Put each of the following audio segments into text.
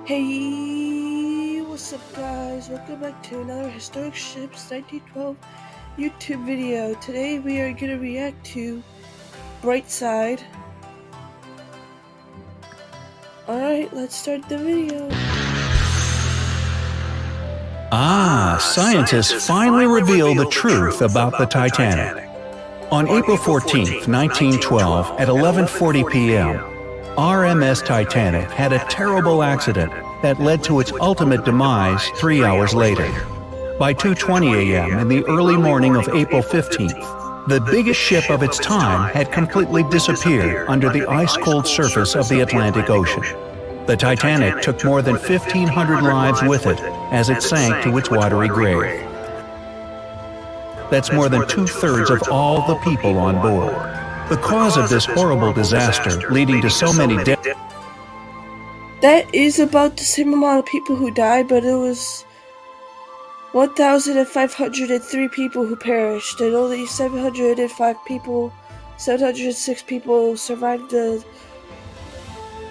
Hey, what's up guys? Welcome back to another Historic Ships 1912 YouTube video. Today we are going to react to Brightside. Alright, let's start the video. Scientists finally reveal the truth about the Titanic. On April 14, 1912, at 11:40 p.m., RMS Titanic had a terrible accident that led to its ultimate demise 3 hours later. By 2:20 a.m. in the early morning of April 15th, the biggest ship of its time had completely disappeared under the ice-cold surface of the Atlantic Ocean. The Titanic took more than 1,500 lives with it as it sank to its watery grave. That's more than two-thirds of all the people on board. The cause of this horrible disaster, leading to so many deaths. That is about the same amount of people who died, but it was 1,503 people who perished, and only 706 people survived the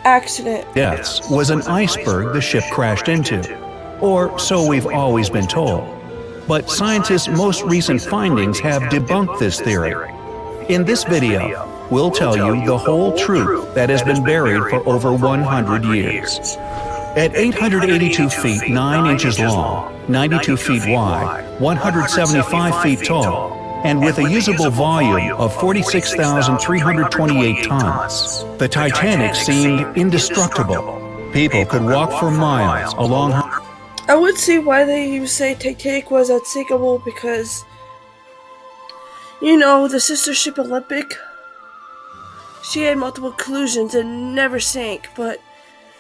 accident. Deaths was an iceberg the ship crashed into, or so we've always been told. But scientists' most recent findings have debunked this theory. In this video, we'll tell you the whole truth that has been buried for over 100 years. At 882 feet 9 inches long, 92 feet wide, 175 feet tall, and with a usable volume of 46,328 tons, the Titanic seemed indestructible. People could walk for miles along her. I would see why they say Titanic was unsinkable, because, you know, the sister ship Olympic, she had multiple collisions and never sank, but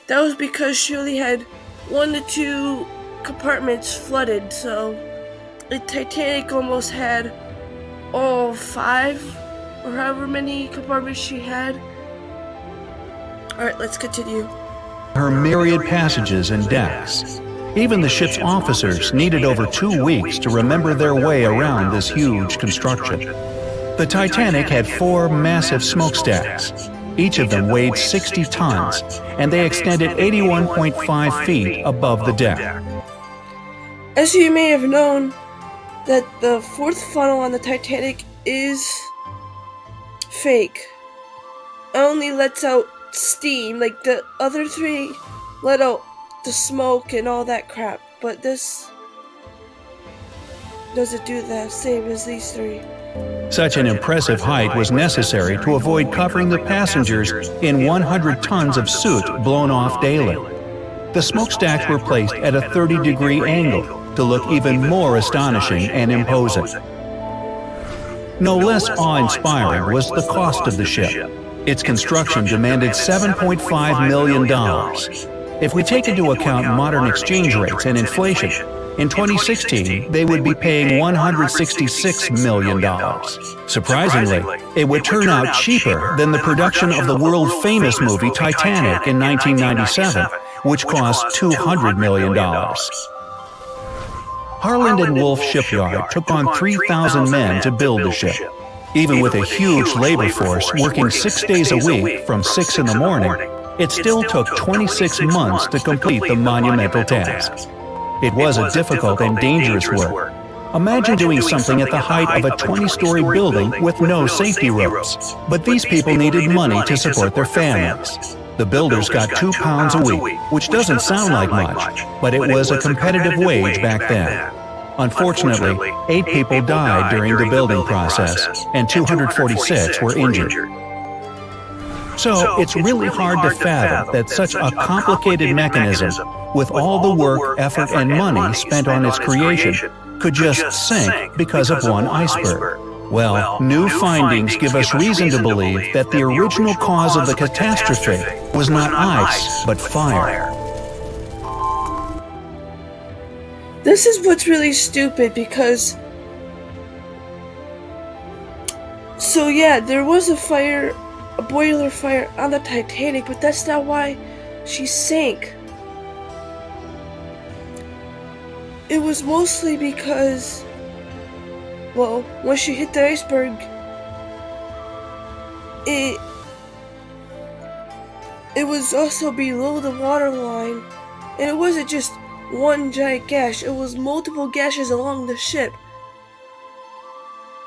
that was because she only had 1 to 2 compartments flooded, so the Titanic almost had all 5 or however many compartments she had. Alright, let's continue. Her myriad passages and decks. Even the ship's officers needed over 2 weeks to remember their way around this huge construction. The Titanic had 4 massive smokestacks. Each of them weighed 60 tons, and they extended 81.5 feet above the deck. As you may have known, that the 4th funnel on the Titanic is fake. It only lets out steam, like the other 3 let out the smoke and all that crap, but this doesn't do the same as these 3. Such an impressive height was necessary to avoid covering the passengers in 100 tons of soot blown off daily. The smokestacks were placed at a 30-degree angle to look even more astonishing and imposing. No less awe-inspiring was the cost of the ship. Its construction demanded $7.5 million. If we take into account modern exchange rates and inflation, in 2016, they would be paying $166 million. Surprisingly, it would turn out cheaper than the production of the world-famous movie Titanic in 1997, which cost $200 million. Harland and Wolff Shipyard took on 3,000 men to build the ship. Even with a huge labor force working 6 days a week from 6 in the morning, it still took 26 months to complete the monumental task. It was a difficult and dangerous work. Imagine doing something at the height of a 20-story building with no safety ropes. But these people needed money to support their families. The builders got £2 a week, which doesn't sound like much, but it was a competitive wage back then. Unfortunately, 8 people died during the building process, and 246 were injured. So it's really hard to fathom that such a complicated mechanism, with all the work, effort, and money spent on its creation, could just sink because of one iceberg. Well, new findings give us reason to believe that the original cause of the catastrophe was not ice, but fire. This is what's really stupid, because so yeah, there was a boiler fire on the Titanic, but that's not why she sank. It was mostly because, well, when she hit the iceberg, it was also below the waterline, And it wasn't just one giant gash, it was multiple gashes along the ship.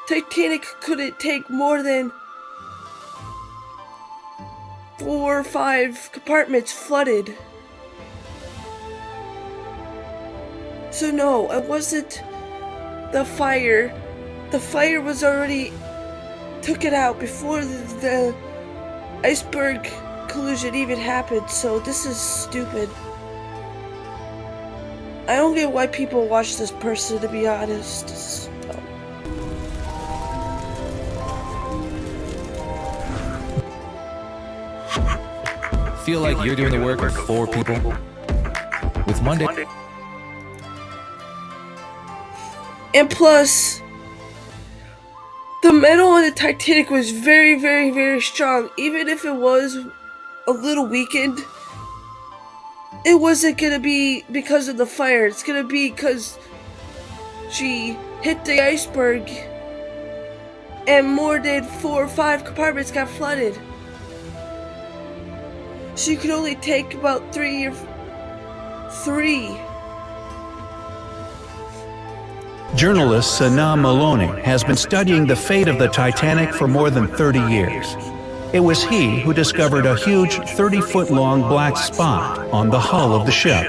Titanic couldn't take more than 4 or 5 compartments flooded. So no, it wasn't the fire. The fire was already took it out before the iceberg collision even happened, so this is stupid. I don't get why people watch this person, to be honest. It's dumb. Feel like you're doing the work of 4 people? With Monday. And plus, the metal on the Titanic was very, very, very strong. Even if it was a little weakened, it wasn't gonna be because of the fire. It's gonna be because she hit the iceberg and more than 4 or 5 compartments got flooded. She could only take about 3. Journalist Sana Maloney has been studying the fate of the Titanic for more than 30 years. It was he who discovered a huge 30-foot-long black spot on the hull of the ship.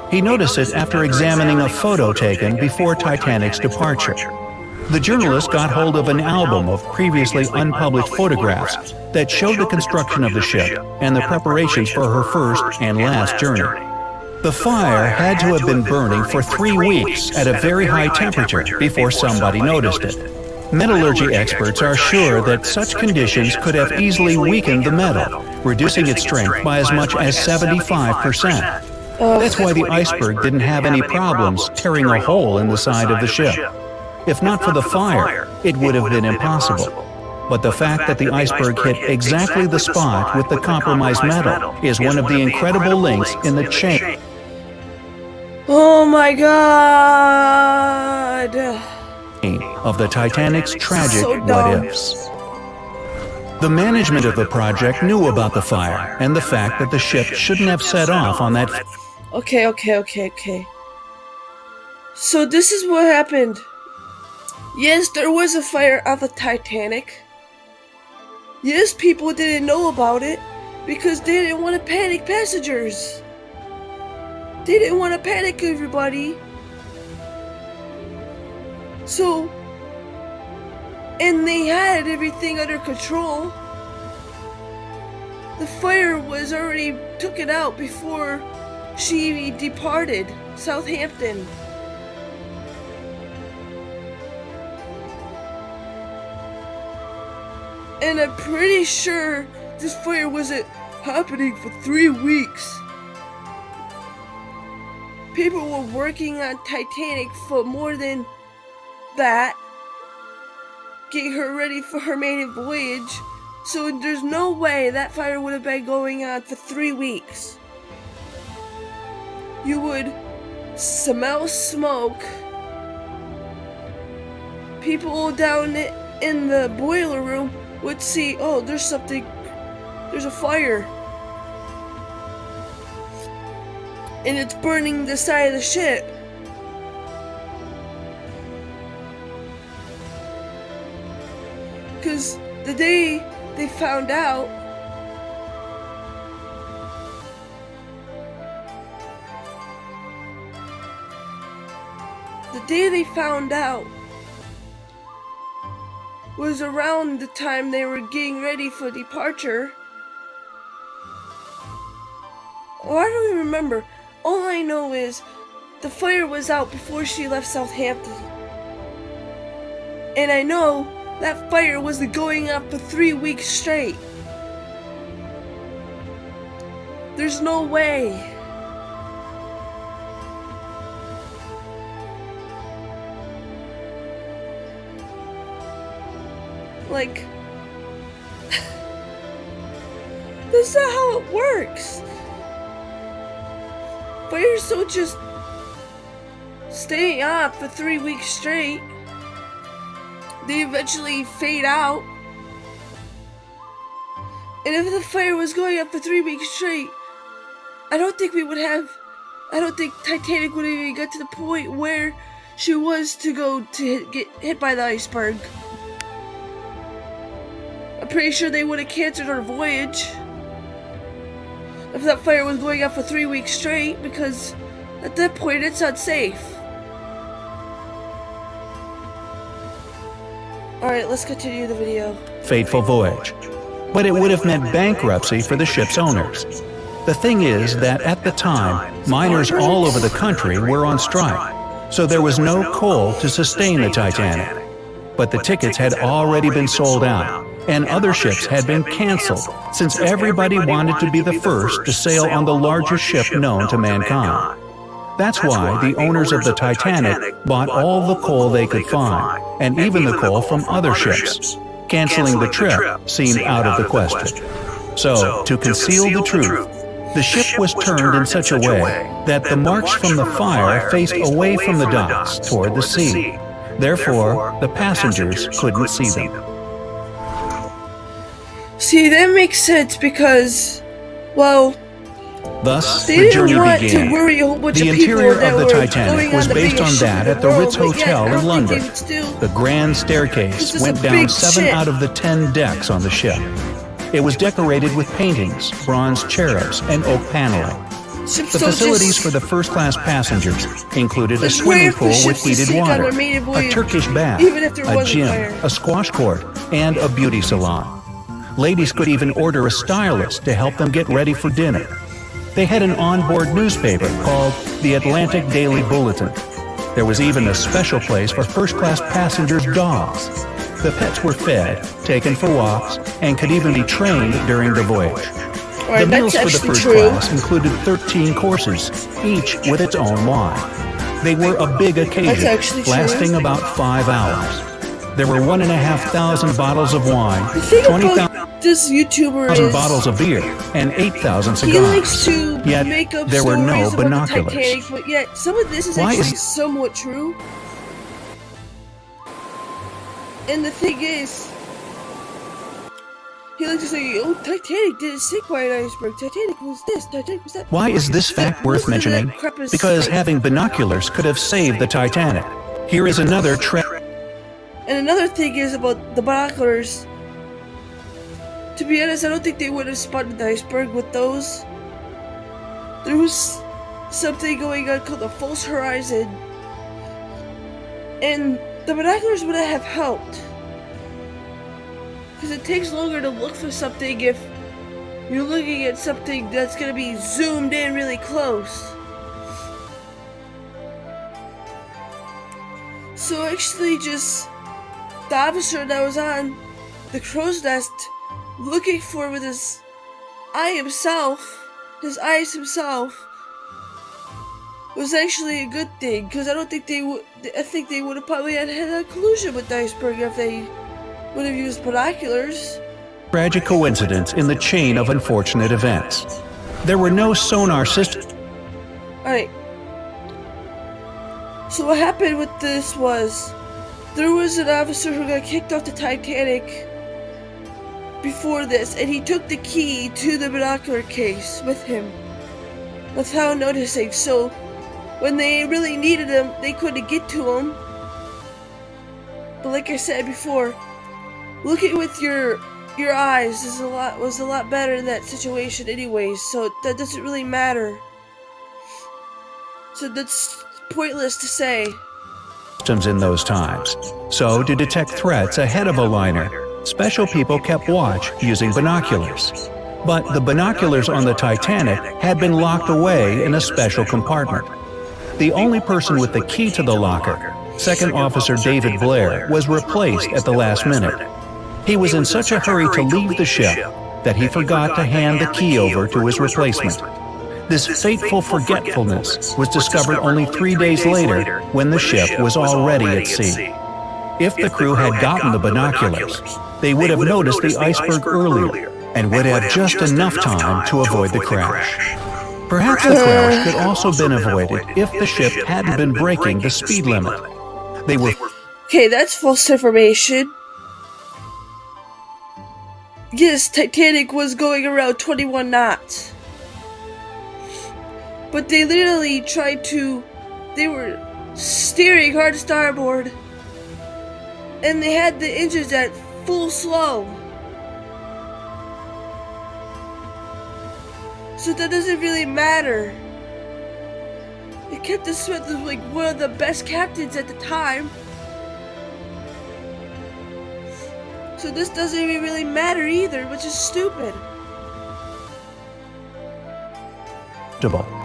He noticed it after examining a photo taken before Titanic's departure. The journalist got hold of an album of previously unpublished photographs that showed the construction of the ship and the preparations for her first and last journey. The fire had to have been burning for 3 weeks at a very high temperature before somebody noticed it. Metallurgy experts are sure that such conditions could have easily weakened the metal, reducing its strength by as much as 75%. That's why the iceberg didn't have any problems tearing a hole in the side of the ship. If not for the fire, it would have been impossible. But the fact that the iceberg hit exactly the spot with the compromised metal is one of the incredible links in the chain Oh my god! of the Titanic's tragic So dumb. what-ifs. The management of the project knew about the fire and the fact that the ship shouldn't have set off on that. Okay. So this is what happened. Yes, there was a fire on the Titanic. Yes, people didn't know about it because they didn't want to panic passengers. They didn't want to panic everybody. So, and they had everything under control. The fire was already took it out before she departed Southampton. And I'm pretty sure this fire wasn't happening for 3 weeks. People were working on Titanic for more than that, getting her ready for her maiden voyage, so there's no way that fire would have been going on for 3 weeks. You would smell smoke. People down in the boiler room would see, oh, there's a fire. And it's burning the side of the ship. Because the day they found out, was around the time they were getting ready for departure. Oh, I don't even remember. All I know is the fire was out before she left Southampton. And I know that fire was going up for 3 weeks straight. There's no way. Like, that's not how it works. Fires don't just stay on for 3 weeks straight. They eventually fade out. And if the fire was going up for 3 weeks straight, I don't think we would have I don't think Titanic would even get to the point where she was to go to get hit by the iceberg. I'm pretty sure they would have canceled her voyage if that fire was going on for 3 weeks straight, because at that point it's unsafe. Alright, let's continue the video. Fateful voyage. But it would have meant bankruptcy for the ship's owners. The thing is that at the time, miners all over the country were on strike, so there was no coal to sustain the Titanic. But the tickets had already been sold out, and other ships had been canceled, since everybody wanted to be the first to sail on the largest ship known to mankind. That's why the owners of the Titanic bought all the coal they could find, and even the coal from other ships. Canceling the trip seemed out of the question. So, to conceal the truth, the ship was turned in such a way that the marks from the fire faced away from the docks toward the sea. Therefore, the passengers couldn't see them. See, that makes sense because, well, Thus, they the didn't journey want began. to worry a whole bunch The of people interior that of the were Titanic going was on the based on biggest ship that in at the world, Ritz but yet, Hotel I in don't think London. they would still. The grand staircase This is went a down big 7 ship. out of the 10 decks on the ship. It was decorated with paintings, bronze cherubs, and oak paneling. Ships The don't facilities just, for the first-class passengers included a It's swimming rare for pool with ships to heated sink on water, their maiden a voyage, Turkish bath, even if there a wasn't gym, fire. a squash court, and a beauty salon. Ladies could even order a stylist to help them get ready for dinner. They had an onboard newspaper called the Atlantic Daily Bulletin. There was even a special place for first-class passengers' dogs. The pets were fed, taken for walks, and could even be trained during the voyage. The Alright, meals that's for the actually first true. class included 13 courses, each with its own wine. They were a big occasion, actually true. lasting about 5 hours. There were 1,500 bottles of wine, The thing 20,000 about this YouTuber is bottles of beer, and 8,000 he likes cigars. to Yet, make up there were no stories about the binoculars. Titanic, but yet some of this is Why actually is- somewhat true. And the thing is, he likes to say, "Oh, Titanic didn't sink by an iceberg. Titanic was this. Titanic was that." Why is this fact worth Most of that mentioning? crap is Because fake. having binoculars could have saved the Titanic. Here is another And another thing is about the binoculars. To be honest, I don't think they would have spotted the iceberg with those. There was something going on called the false horizon, and the binoculars would have helped. Because it takes longer to look for something if you're looking at something that's going to be zoomed in really close. So actually just the officer that was on the crow's nest looking for with his eyes himself, was actually a good thing, because I don't think they would. I think they would have probably had a collision with the iceberg if they would have used binoculars. tragic coincidence in the chain of unfortunate events. There were no sonar systems. Alright. So what happened with this was, there was an officer who got kicked off the Titanic before this, and he took the key to the binocular case with him without noticing. So when they really needed him, they couldn't get to him. But like I said before, looking with your eyes was a lot better in that situation anyways, so that doesn't really matter. So that's pointless to say. In those times. So, to detect threats ahead of a liner, special people kept watch using binoculars. But the binoculars on the Titanic had been locked away in a special compartment. The only person with the key to the locker, Second Officer David Blair, was replaced at the last minute. He was in such a hurry to leave the ship that he forgot to hand the key over to his replacement. This fateful forgetfulness was discovered only 3 days later when the ship was already at sea. If the crew had gotten the binoculars, they would have noticed the iceberg earlier and would have just enough time to avoid the crash. Perhaps the crash could also been avoided if the ship hadn't been breaking the speed limit. They were Okay, that's false information. Yes, Titanic was going around 21 knots. but they literally they were steering hard starboard, and they had the engines at full slow. So that doesn't really matter. Captain Smith was like one of the best captains at the time. So this doesn't even really matter either, which is stupid.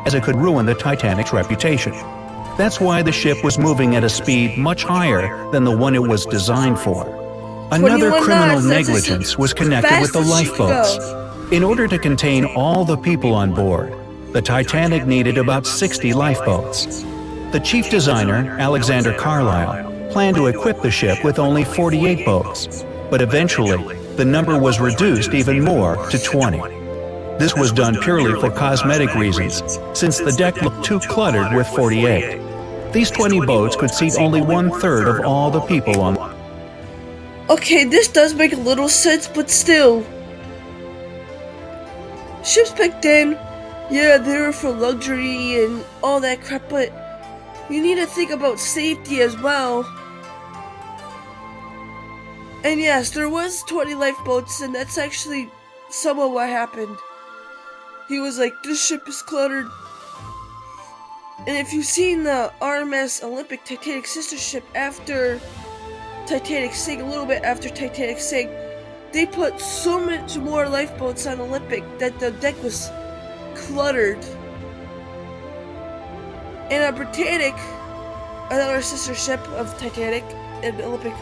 As it could ruin the Titanic's reputation. That's why the ship was moving at a speed much higher than the one it was designed for. Another criminal negligence was connected with the lifeboats. In order to contain all the people on board, the Titanic needed about 60 lifeboats. The chief designer, Alexander Carlisle, planned to equip the ship with only 48 boats, but eventually the number was reduced even more to 20. This was done purely for cosmetic reasons, since the deck looked too cluttered with 48. These 20 boats could seat only 1/3 of all the people on. Okay, this does make a little sense, but still. Ships back then, yeah, they were for luxury and all that crap, but you need to think about safety as well. And yes, there was 20 lifeboats, and that's actually some of what happened. He was like, this ship is cluttered. And if you've seen the RMS Olympic Titanic sister ship after Titanic sank, a little bit after Titanic sank, they put so much more lifeboats on Olympic that the deck was cluttered. And on Britannic, another sister ship of Titanic and Olympic,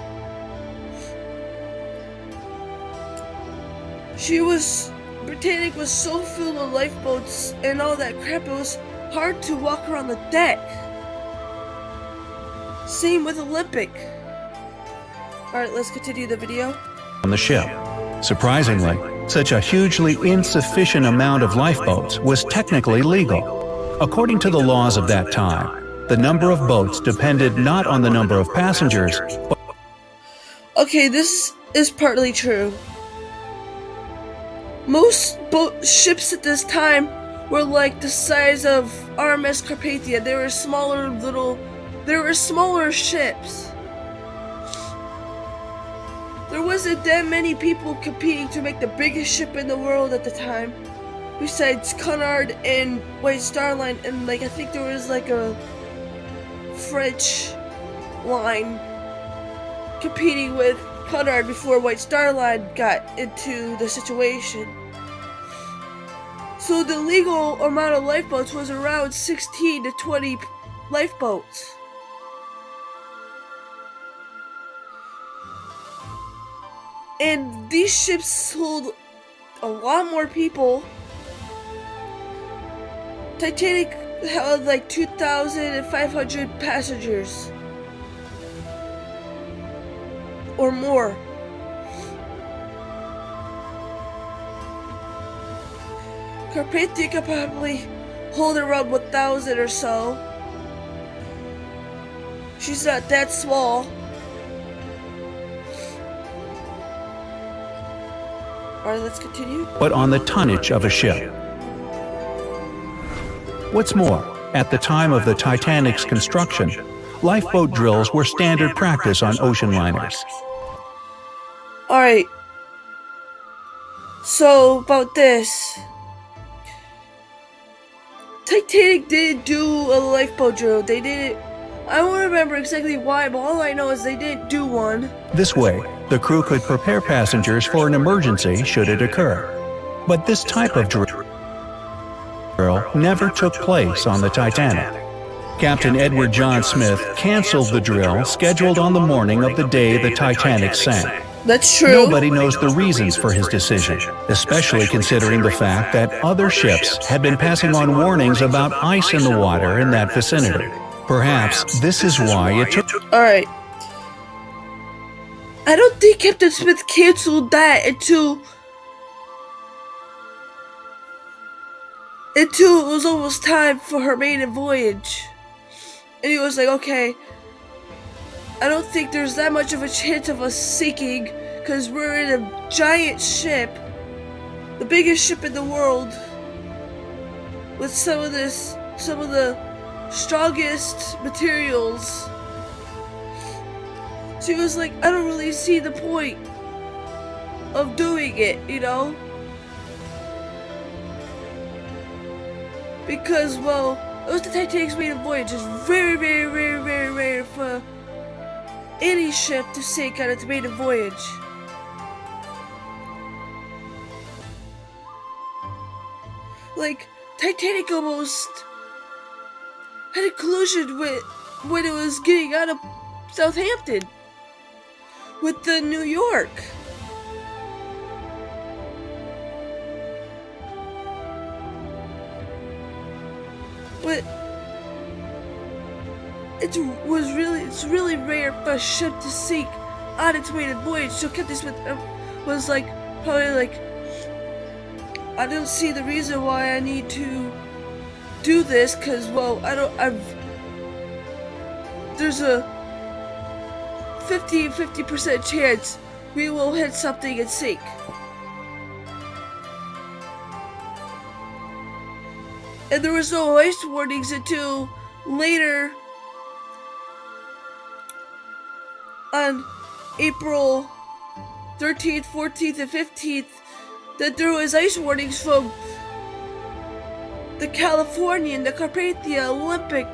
Britannic was so filled with lifeboats and all that crap, it was hard to walk around the deck. Same with Olympic. Alright, let's continue the video. On the ship. Surprisingly, such a hugely insufficient amount of lifeboats was technically legal. According to the laws of that time, the number of boats depended not on the number of passengers, but... Okay, this is partly true. Most ships at this time were like the size of RMS Carpathia. They were smaller ships. There wasn't that many people competing to make the biggest ship in the world at the time, besides Cunard and White Star Line, and I think there was a French line competing with Cunard before White Star Line got into the situation. So the legal amount of lifeboats was around 16 to 20 lifeboats. And these ships hold a lot more people. Titanic held 2,500 passengers. Or more. Carpathia could probably hold around 1,000 or so. She's not that small. Alright, let's continue. But on the tonnage of a ship. What's more, at the time of the Titanic's construction, lifeboat drills were standard practice on ocean liners. Alright. So, about this. Titanic did do a lifeboat drill. They didn't. I don't remember exactly why, but all I know is they didn't do one. This way, the crew could prepare passengers for an emergency should it occur. But this type of drill never took place on the Titanic. Captain Edward John Smith canceled the drill scheduled on the morning of the day the Titanic sank. That's true. Nobody knows the reasons for his decision, especially considering the fact that other ships had been passing on warnings about ice in the water in that vicinity. Perhaps this is why it took... Alright. I don't think Captain Smith canceled that until it was almost time for her maiden voyage. And he was like, okay, I don't think there's that much of a chance of us sinking, because we're in a giant ship, the biggest ship in the world, with some of this some of the strongest materials. So he was like, I don't really see the point of doing it, you know? Because, well, it was the Titanic's maiden voyage. It's very, very, very, very rare for any ship to sink on its maiden voyage. Like, Titanic almost had a collision when it was getting out of Southampton with the New York. But it's really rare for a ship to sink on its maiden voyage. So Captain Smith was like, probably like, I don't see the reason why I need to do this, because, well, there's a 50% chance we will hit something and sink. And there was no ice warnings until later on April 13th, 14th, and 15th that there was ice warnings from the Californian, the Carpathia, Olympic,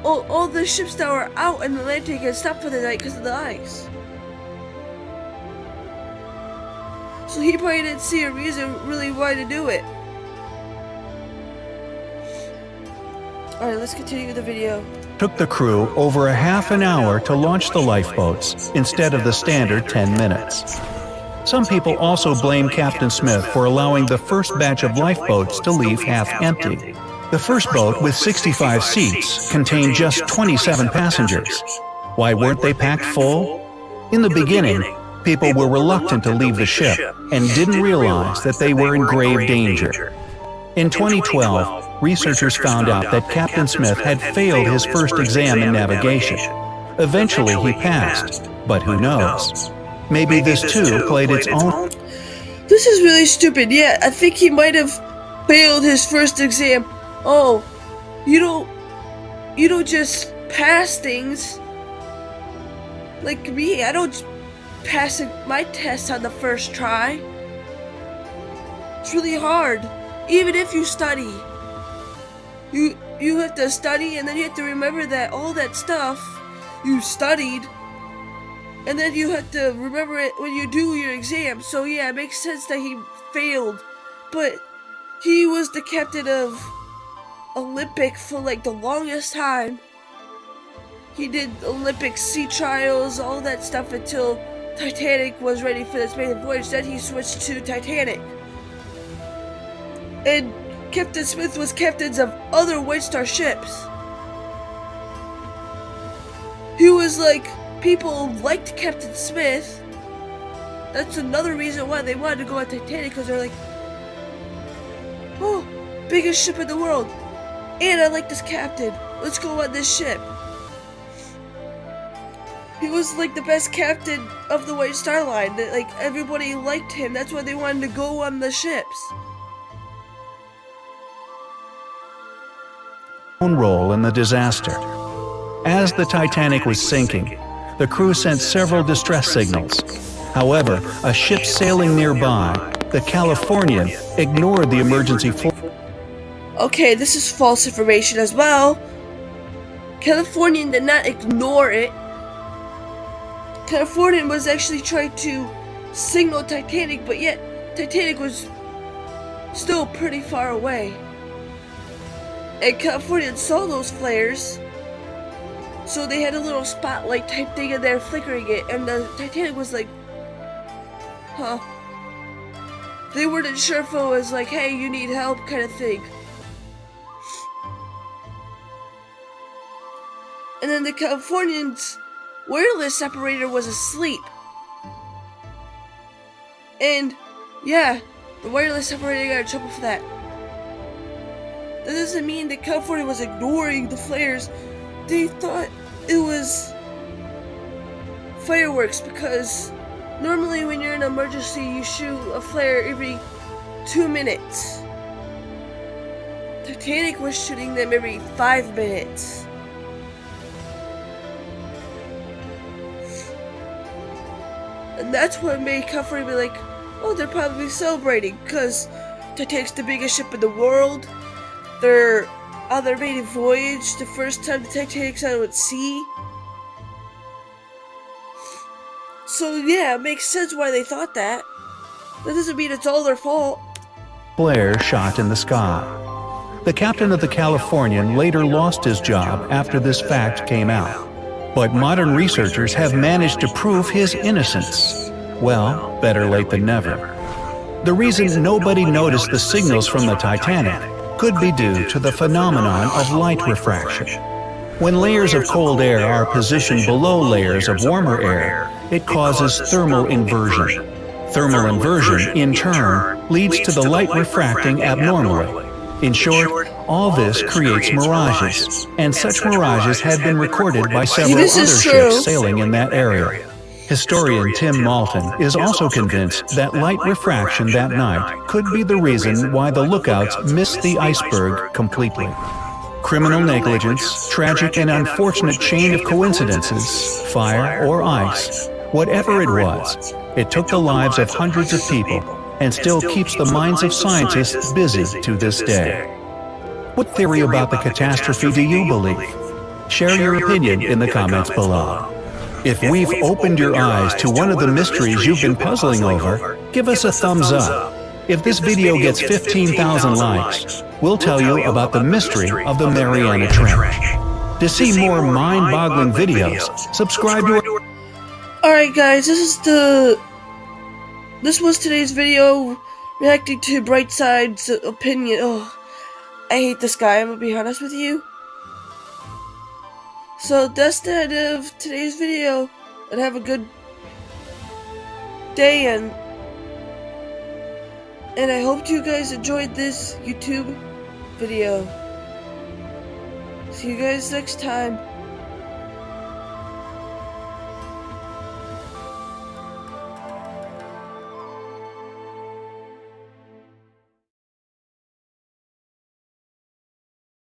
all the ships that were out in the Atlantic and stopped for the night because of the ice. So he probably didn't see a reason really why to do it. Alright, let's continue the video. Took the crew over a half an hour to launch the lifeboats instead of the standard 10 minutes. Some people also blame Captain Smith for allowing the first batch of lifeboats to leave half empty. The first boat, with 65 seats, contained just 27 passengers. Why weren't they packed full? In the beginning, people were reluctant to leave the ship and didn't realize that they were in grave danger. In 2012, researchers found out that Captain Smith had failed his first exam in navigation. Eventually he passed, but who knows? Maybe this too played its own. This is really stupid. Yeah, I think he might have failed his first exam. Oh, you don't just pass things. Like me, I don't pass my test on the first try. It's really hard. Even if you study, you have to study, and then you have to remember that all that stuff you studied, and then you have to remember it when you do your exam. So yeah, it makes sense that he failed. But he was the captain of Olympic for like the longest time. He did Olympic sea trials, all that stuff, until Titanic was ready for its maiden voyage. Then he switched to Titanic. And Captain Smith was captains of other White Star ships. He was like, people liked Captain Smith. That's another reason why they wanted to go on Titanic, because they're like, oh, biggest ship in the world, and I like this captain. Let's go on this ship. He was like the best captain of the White Star Line. Like, everybody liked him. That's why they wanted to go on the ships. Own role in the disaster. As the Titanic was sinking, the crew sent several distress signals. However, a ship sailing nearby, the Californian, ignored the emergency Okay, this is false information as well. Californian did not ignore it. Californian was actually trying to signal Titanic, but yet Titanic was still pretty far away. And Californian saw those flares, so they had a little spotlight type thing in there flickering it, and the Titanic was like, huh. They weren't sure if it was like, hey, you need help kind of thing. And then the Californian's wireless separator was asleep. And yeah, the wireless separator got in trouble for that. That doesn't mean that California was ignoring the flares. They thought it was fireworks, because normally when you're in an emergency, you shoot a flare every 2 minutes. Titanic was shooting them every 5 minutes. And that's what made Comfort be like, oh, they're probably celebrating because Titanic's the biggest ship in the world. They're on their maiden voyage, the first time the Titanic's out at sea. So yeah, it makes sense why they thought that. That doesn't mean it's all their fault. Flare shot in the sky. The captain of the Californian later lost his job after this fact came out. But modern researchers have managed to prove his innocence. Well, better late than never. The reason nobody noticed the signals from the Titanic could be due to the phenomenon of light refraction. When layers of cold air are positioned below layers of warmer air, it causes thermal inversion. Thermal inversion, in turn, leads to the light refracting abnormally. In short, all this creates mirages, and such mirages have been recorded by several other ships sailing in that area. Historian Tim Malton is also convinced that light refraction that night could be the reason why the lookouts missed the iceberg completely. Criminal negligence, tragic and unfortunate chain of coincidences, fire or ice, whatever it was, it took the lives of hundreds of people and still keeps the minds of scientists busy to this day. What theory about the catastrophe do you believe? Share your opinion in the comments below. If we've opened your eyes to one of the mysteries you've been puzzling over, give us a thumbs up. If this video gets 15,000 likes, we'll tell you about the mystery of the Mariana Trench. To see more mind-boggling videos, subscribe to our... Alright guys, this was today's video reacting to Brightside's opinion. Oh, I hate this guy, I'm gonna be honest with you. So that's the end of today's video, and have a good day, and I hope you guys enjoyed this YouTube video. See you guys next time.